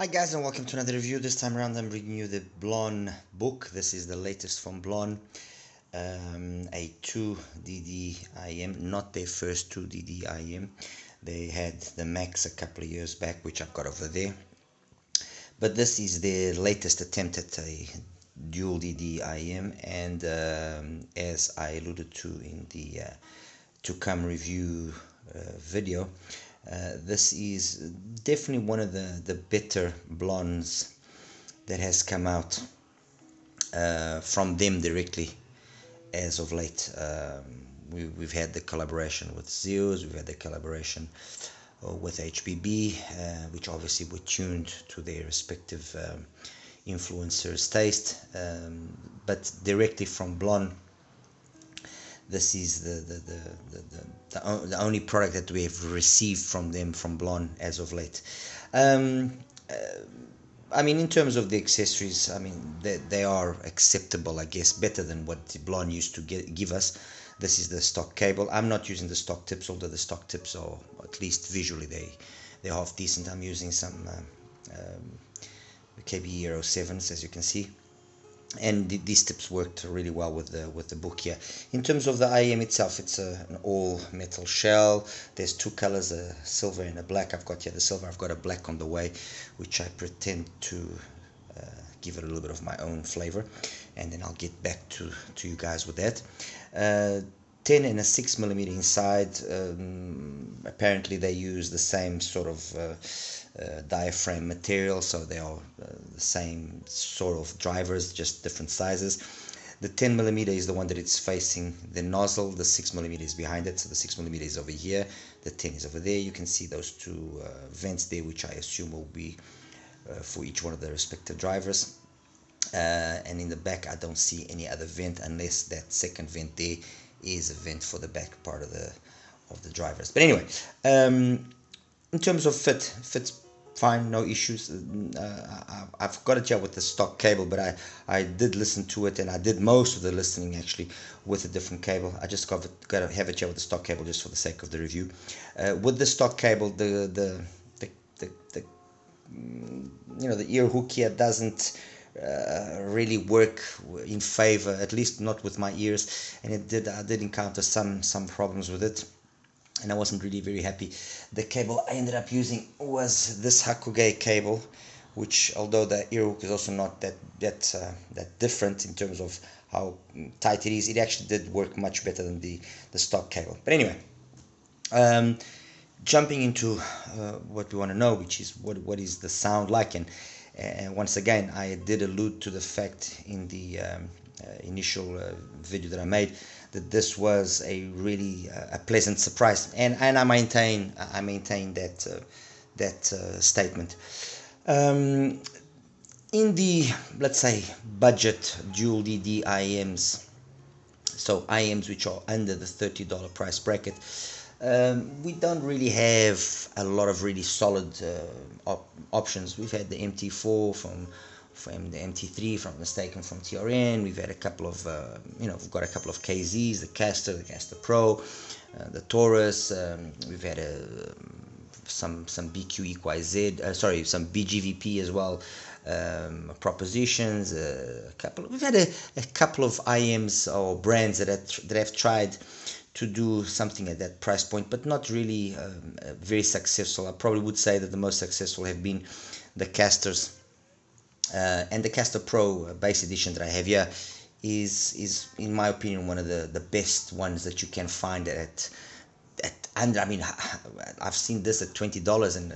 Hi guys, and welcome to another review. This time around I'm bringing you the Blon Book. This is the latest from Blon, a 2DD IM, not their first 2DD IM. They had the Max a couple of years back, which I've got over there, but this is their latest attempt at a dual DD IM, and as I alluded to in the to come review video, this is definitely one of the better blondes that has come out from them directly as of late. We've had the collaboration with Zeus, we've had the collaboration with HBB, which obviously were tuned to their respective influencers' taste, but directly from Blon. This is the only product that we have received from them, from Blon, as of late. I mean, in terms of the accessories, I mean, they are acceptable, I guess, better than what Blon used to give us. This is the stock cable. I'm not using the stock tips, although the stock tips are, at least visually, they're half decent. I'm using some KB Euro 7s, as you can see. And these tips worked really well with the book here. In terms of the IM itself, it's an all metal shell. There's two colors, a silver and a black. I've got here the silver, I've got a black on the way, which I pretend to give it a little bit of my own flavor, and then I'll get back to you guys with that. 10 and a 6mm inside. Apparently they use the same sort of diaphragm material, so they are the same sort of drivers, just different sizes. The 10mm is the one that it's facing the nozzle, the 6mm is behind it, so the 6mm is over here, the 10 is over there. You can see those two vents there, which I assume will be for each one of the respective drivers. And in the back I don't see any other vent, unless that second vent there is a vent for the back part of the drivers. But anyway, in terms of fits fine, no issues. I've got it here with the stock cable, but I did listen to it, and I did most of the listening actually with a different cable. I just got to have it here with the stock cable just for the sake of the review. With the stock cable, the ear hook here doesn't really work in favor, at least not with my ears, and I did encounter some problems with it, and I wasn't really very happy. The cable I ended up using was this Hakuge cable, which, although the ear hook is also not that different in terms of how tight it is, it actually did work much better than the stock cable. But anyway, jumping into what we want to know, which is what is the sound like. And once again, I did allude to the fact in the initial video that I made that this was a really a pleasant surprise, and I maintain that statement. In the, let's say, budget dual DD IMs, so IMs which are under the $30 price bracket, we don't really have a lot of really solid options. We've had the MT4 from the MT3, from mistaken, from TRN. We've had a couple of we've got a couple of KZs, the Caster Pro, the Taurus. We've had some BQ EQZ, sorry, some BGVP as well. Propositions, we've had a couple of IMs or brands that have tried to do something at that price point, but not really very successful. I probably would say that the most successful have been the Casters, and the Caster Pro base edition that I have here is in my opinion one of the best ones that you can find and I mean, I've seen this at $20, and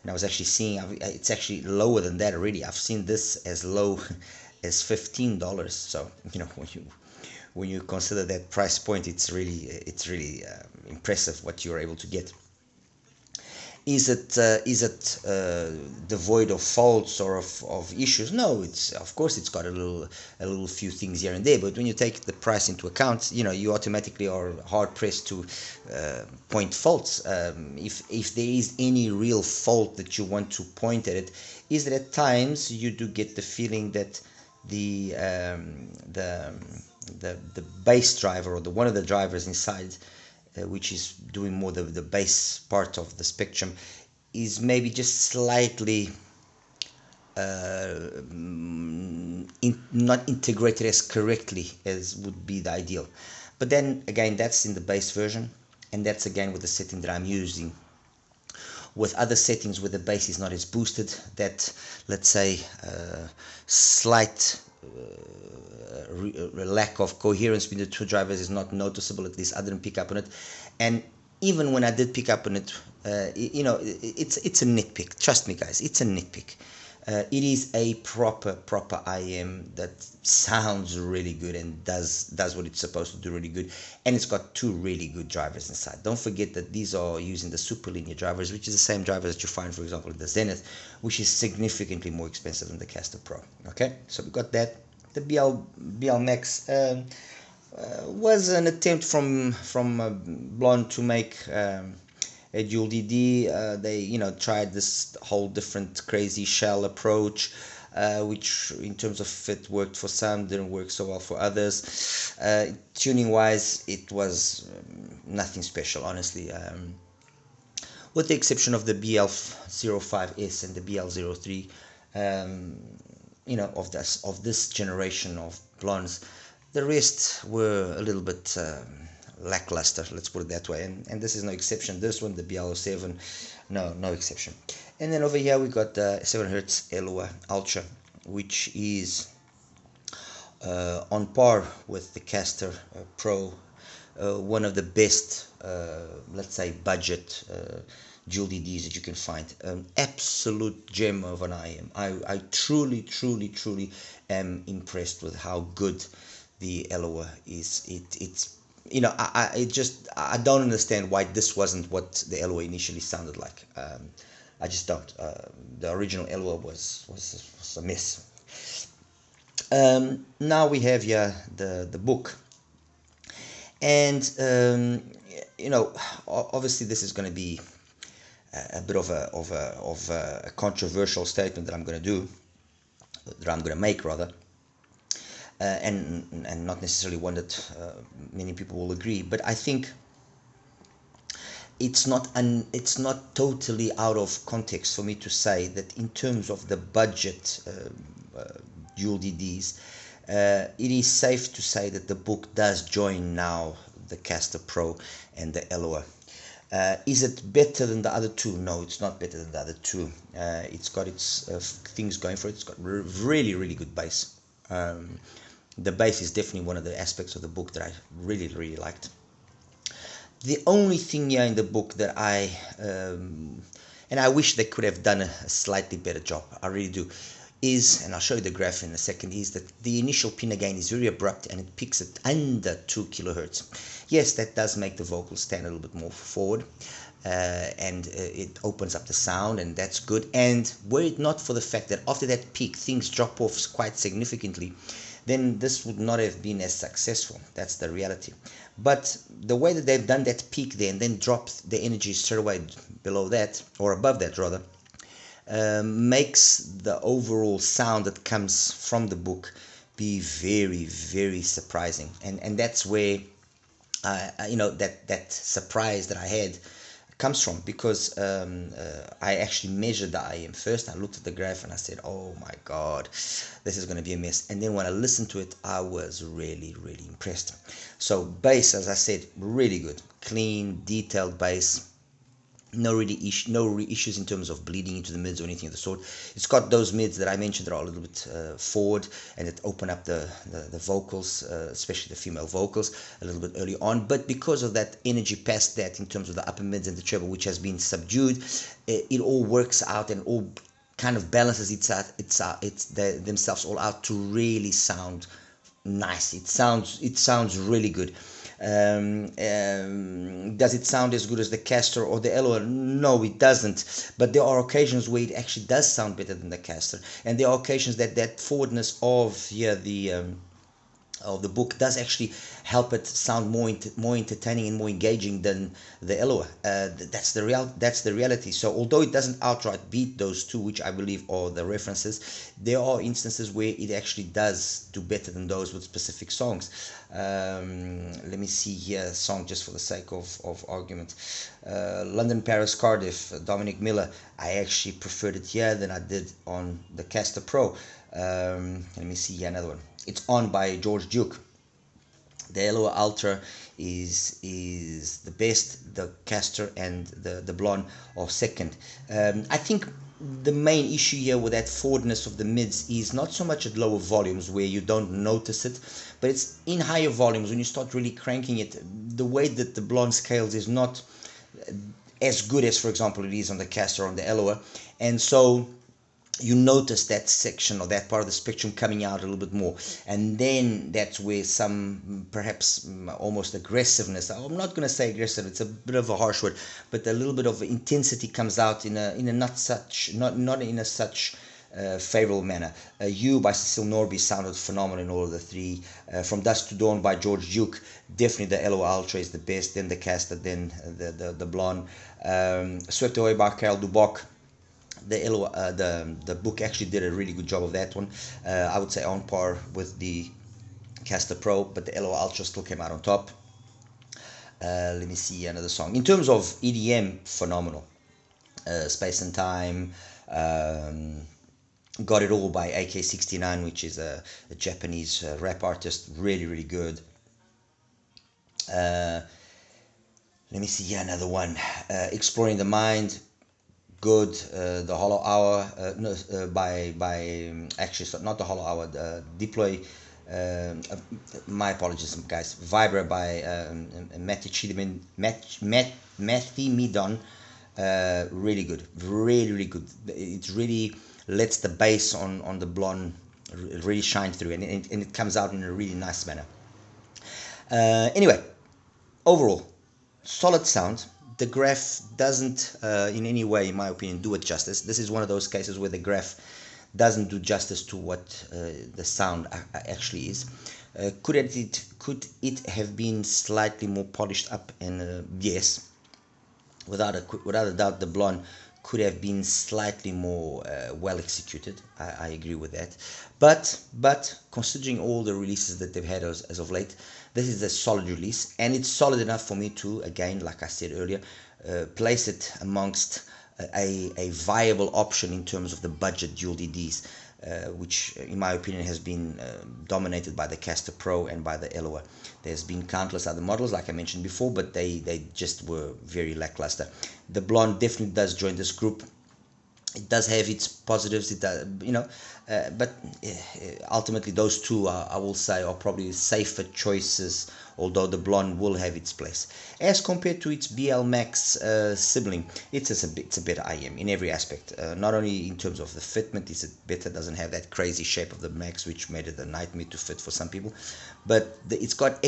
I was actually seeing it's actually lower than that already. I've seen this as low as $15. So when you consider that price point, it's really impressive what you're able to get. Is it devoid of faults or of issues? No, of course it's got a little few things here and there, but when you take the price into account, you automatically are hard pressed to point faults. If there is any real fault that you want to point at it, is that at times you do get the feeling that the bass driver, or one of the drivers inside, which is doing more the bass part of the spectrum, is maybe just slightly not integrated as correctly as would be the ideal. But then again, that's in the base version, and that's again with the setting that I'm using. With other settings where the bass is not as boosted, that, let's say, slight lack of coherence between the two drivers is not noticeable. At least I didn't pick up on it. And even when I did pick up on it, it's a nitpick. Trust me, guys, it's a nitpick. It is a proper IM that sounds really good and does what it's supposed to do really good, and it's got two really good drivers inside. Don't forget that these are using the super linear drivers, which is the same drivers that you find, for example, in the Zenith, which is significantly more expensive than the Caster Pro. Okay, so we got that. The BL Max was an attempt from Blon to make a dual DD. They tried this whole different crazy shell approach, which in terms of fit worked for some, didn't work so well for others. Tuning wise, it was nothing special, honestly, with the exception of the BL05S and the BL03, of this generation of Blons. The rest were a little bit lackluster, let's put it that way, and this is no exception. This one, the BL07, no exception. And then over here we got the 7Hz Elua Ultra, which is on par with the Caster Pro, one of the best, let's say, budget dual DDs that you can find. Absolute gem of an IM. I truly am impressed with how good the Elua is. It's I don't understand why this wasn't what the Elua initially sounded like. I just don't. The original Elua was a mess. Now we have here the book, and obviously this is going to be a bit of a controversial statement that I'm going to make rather. And not necessarily one that many people will agree, but I think it's not totally out of context for me to say that in terms of the budget dual DDs, it is safe to say that the book does join now the Caster Pro and the Elua. Is it better than the other two? No, it's not better than the other two. It's got its things going for it. It's got really good bass. The bass is definitely one of the aspects of the book that I really liked. The only thing here in the book that and I wish they could have done a slightly better job, I really do, is, and I'll show you the graph in a second, is that the initial pin again is very abrupt and it peaks at under 2 kilohertz. Yes, that does make the vocals stand a little bit more forward, and it opens up the sound, and that's good. And were it not for the fact that after that peak things drop off quite significantly, then this would not have been as successful. That's the reality. But the way that they've done that peak there and then dropped the energy straight away below that, or above that rather, makes the overall sound that comes from the book be very surprising. And that's where that surprise that I had comes from, because I actually measured the IM first. I looked at the graph and I said, oh my god, this is going to be a mess. And then when I listened to it, I was really impressed. So bass, as I said, really good, clean, detailed bass. No issues in terms of bleeding into the mids or anything of the sort. It's got those mids that I mentioned that are a little bit forward and that open up the vocals, especially the female vocals, a little bit early on. But because of that energy past that in terms of the upper mids and the treble, which has been subdued, it all works out and all kind of balances themselves all out to really sound nice. It sounds really good. Does it sound as good as the Caster or the Elua? No, it doesn't. But there are occasions where it actually does sound better than the Caster, and there are occasions that forwardness of the of the book does actually help it sound more entertaining and more engaging than the Eloa. That's the reality. So although it doesn't outright beat those two, which I believe are the references, there are instances where it actually does do better than those with specific songs. Let me see here, song just for the sake of argument. London, Paris, Cardiff, Dominic Miller. I actually preferred it here than I did on the Castor Pro. Let me see here, another one. It's On by George Duke. The Eloa Ultra is the best. The Castor and the Blon are second. I think the main issue here with that forwardness of the mids is not so much at lower volumes where you don't notice it, but it's in higher volumes when you start really cranking it. The way that the Blon scales is not as good as, for example, it is on the Castor or on the Eloa, and so you notice that section or that part of the spectrum coming out a little bit more, and then that's where some perhaps almost aggressiveness, I'm not going to say aggressive, it's a bit of a harsh word, but a little bit of intensity comes out in a not in a such favorable manner. You by Cecil Norby sounded phenomenal in all of the three. From Dusk to Dawn by George Duke, definitely the Eloa Ultra is the best, then the Castor, then the Blon. Swept Away by Carol Duboc. The book actually did a really good job of that one. I would say on par with the Castor Pro, but the Eloa Ultra still came out on top. Let me see another song. In terms of EDM, phenomenal. Space and Time, Got It All by AK69, which is a Japanese rap artist, really, really good. Let me see another one. Exploring the Mind, good. The Hollow Hour, by actually not the Hollow Hour, Deploy. My apologies, guys. Vibra by Matthew Midon. Really good, really good. It really lets the bass on the Blon really shine through, and it comes out in a really nice manner. Anyway, overall, solid sound. The graph doesn't in any way, in my opinion, do it justice. This is one of those cases where the graph doesn't do justice to what the sound actually is. Could it have been slightly more polished up? And yes, without a doubt, the Blon could have been slightly more well executed. I agree with that. But considering all the releases that they've had as of late, this is a solid release, and it's solid enough for me to, again, like I said earlier, place it amongst a viable option in terms of the budget dual DDs, which in my opinion has been dominated by the Castor Pro and by the Eloa. There's been countless other models, like I mentioned before, but they just were very lackluster. The Blon definitely does join this group. It does have its positives, it does, but ultimately those two I will say are probably safer choices, although the Blon will have its place. As compared to its BL Max sibling, it's a better IM in every aspect. Not only in terms of the fitment, it's better, doesn't have that crazy shape of the Max, which made it a nightmare to fit for some people, but it's got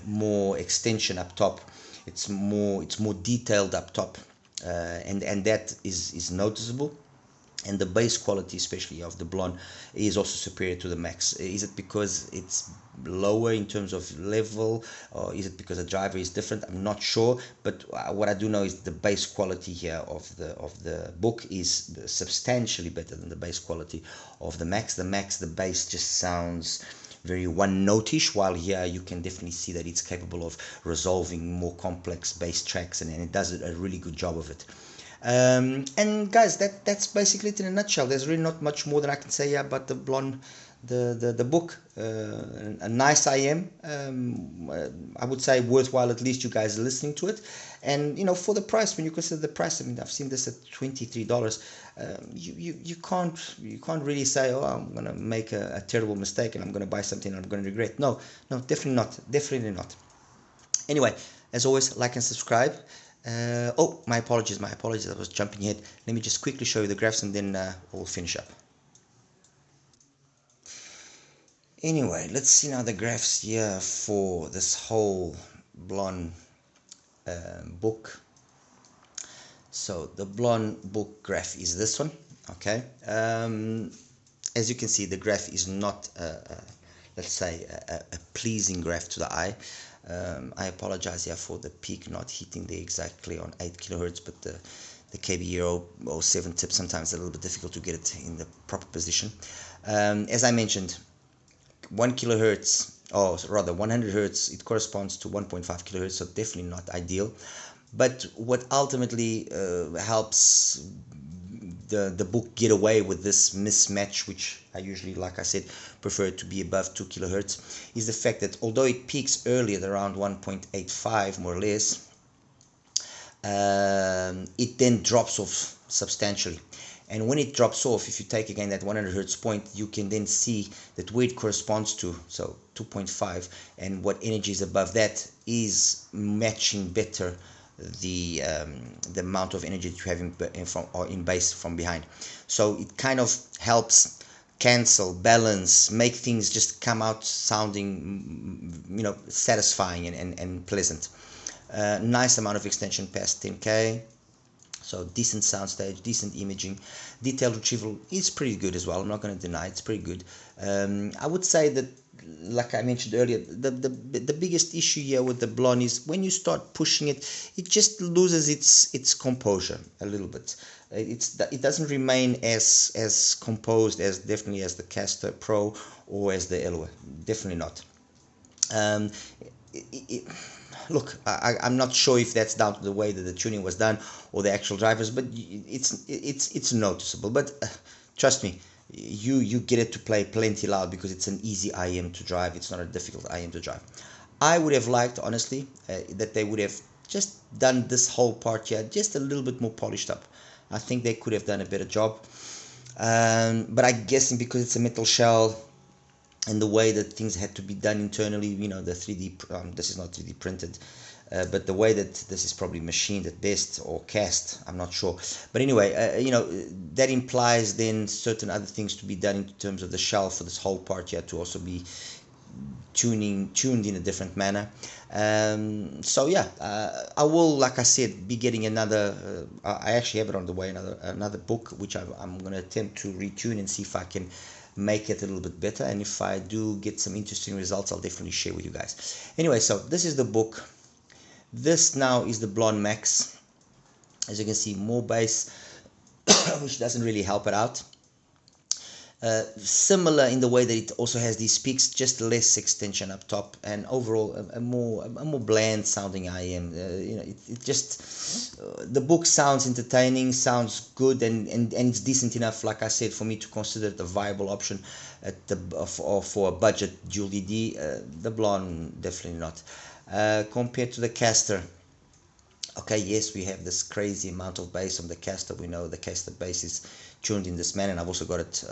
more extension up top. It's more detailed up top. And that is noticeable, and the bass quality, especially of the Blon, is also superior to the Max. Is it because it's lower in terms of level, or is it because the driver is different? I'm not sure, but what I do know is the bass quality here of the book is substantially better than the bass quality of the Max. The bass just sounds very one-notish, while here you can definitely see that it's capable of resolving more complex bass tracks, and it does a really good job of it. And guys, that's basically it in a nutshell. There's really not much more than I can say here about the Blon, the book. A nice IM, I would say worthwhile, at least you guys are listening to it. And for the price, when you consider the price, I mean, I've seen this at $23. You can't really say, oh, I'm gonna make a terrible mistake and I'm gonna buy something and I'm gonna regret. No, definitely not. Anyway, as always, like and subscribe. Oh, my apologies, I was jumping ahead. Let me just quickly show you the graphs, and then we'll finish up. Anyway, let's see now the graphs here for this whole Blon book. So the Blon book graph is this one. Okay, as you can see, the graph is not let's say, a pleasing graph to the eye. I apologize here for the peak not hitting there exactly on 8 kilohertz, but the KB07 tip sometimes a little bit difficult to get it in the proper position. As I mentioned, 1 kilohertz, or rather 100 hertz, it corresponds to 1.5 kilohertz, so definitely not ideal. But what ultimately helps the book get away with this mismatch, which I usually, like I said, prefer to be above 2 kilohertz, is the fact that although it peaks early at around 1.85 more or less, it then drops off substantially. And when it drops off, if you take again that 100 hertz point, you can then see that where it corresponds to, so 2.5, and what energy is above that is matching better the amount of energy that you have in base from behind. So it kind of helps cancel, balance, make things just come out sounding, satisfying and pleasant. Nice amount of extension past 10K. So decent soundstage, decent imaging, detailed retrieval is pretty good as well. I'm not going to deny it's pretty good. I would say that, like I mentioned earlier, the biggest issue here with the Blon is when you start pushing it, it just loses its composure a little bit. It doesn't remain as composed as definitely as the Caster Pro or as the Eloa. Definitely not. Look, I'm not sure if that's down to the way that the tuning was done or the actual drivers, but it's noticeable. But trust me, you get it to play plenty loud because it's an easy IM to drive. It's not a difficult IM to drive. I would have liked, honestly, that they would have just done this whole part here just a little bit more polished up. I think they could have done a better job. But I'm guessing because it's a metal shell, and the way that things had to be done internally, the 3D, this is not 3D printed, but the way that this is probably machined at best or cast, I'm not sure. But anyway, that implies then certain other things to be done in terms of the shell for this whole part here to also be tuned in a different manner. So yeah, I will, like I said, be getting another, I actually have it on the way, another book, which I'm going to attempt to retune and see if I can make it a little bit better, and if I do get some interesting results, I'll definitely share with you guys. Anyway, so this is the book. This now is the Blon Max. As you can see, more bass, which doesn't really help it out. Similar in the way that it also has these peaks, just less extension up top, and overall a more bland sounding IM. It just the book sounds entertaining, sounds good, and it's decent enough, like I said, for me to consider it a viable option at for a budget dual DD. The Blon definitely not. Compared to the Caster. Okay, yes, we have this crazy amount of bass on the Caster. We know the Caster bass is tuned in this manner, and I've also got it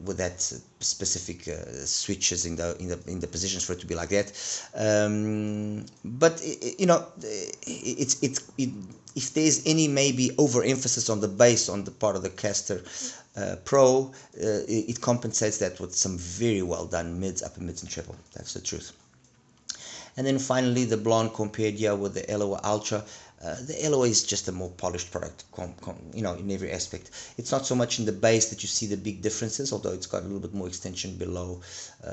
with that specific switches in the positions for it to be like that. But if there's any maybe overemphasis on the bass on the part of the Caster Pro, it compensates that with some very well done mids, upper mids, and treble. That's the truth. And then finally, the Blon compared here with the Eloa Ultra. The Eloa is just a more polished product, in every aspect. It's not so much in the bass that you see the big differences, although it's got a little bit more extension below,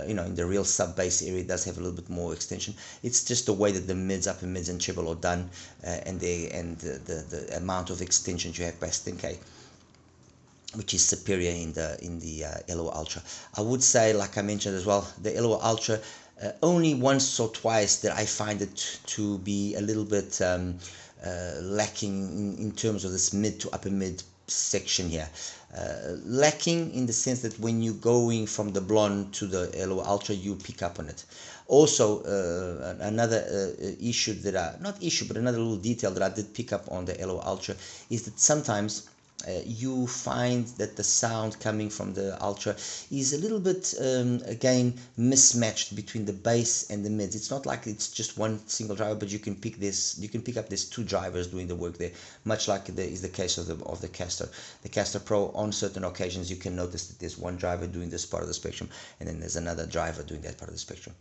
in the real sub bass area, it does have a little bit more extension. It's just the way that the mids, upper mids, and treble are done, and the amount of extensions you have past 10K, which is superior in the Eloa Ultra. I would say, like I mentioned as well, the Eloa Ultra, only once or twice that I find it to be a little bit lacking in terms of this mid to upper mid section here. Lacking in the sense that when you're going from the Blon to the Eloa Ultra, you pick up on it. Also, another issue that another little detail that I did pick up on the Eloa Ultra is that sometimes you find that the sound coming from the Ultra is a little bit again mismatched between the bass and the mids. It's not like it's just one single driver, but you can pick up these two drivers doing the work there, much like is the case of the Caster. The Caster Pro, on certain occasions you can notice that there's one driver doing this part of the spectrum, and then there's another driver doing that part of the spectrum.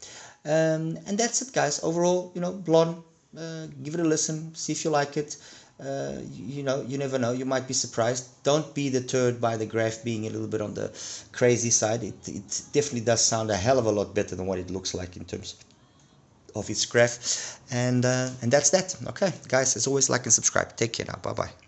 And that's it, guys. Overall, Blon, give it a listen, see if you like it. you know, you never know, you might be surprised. Don't be deterred by the graph being a little bit on the crazy side. It definitely does sound a hell of a lot better than what it looks like in terms of its graph. And that's that. Okay, guys, as always, like and subscribe. Take care now. Bye bye.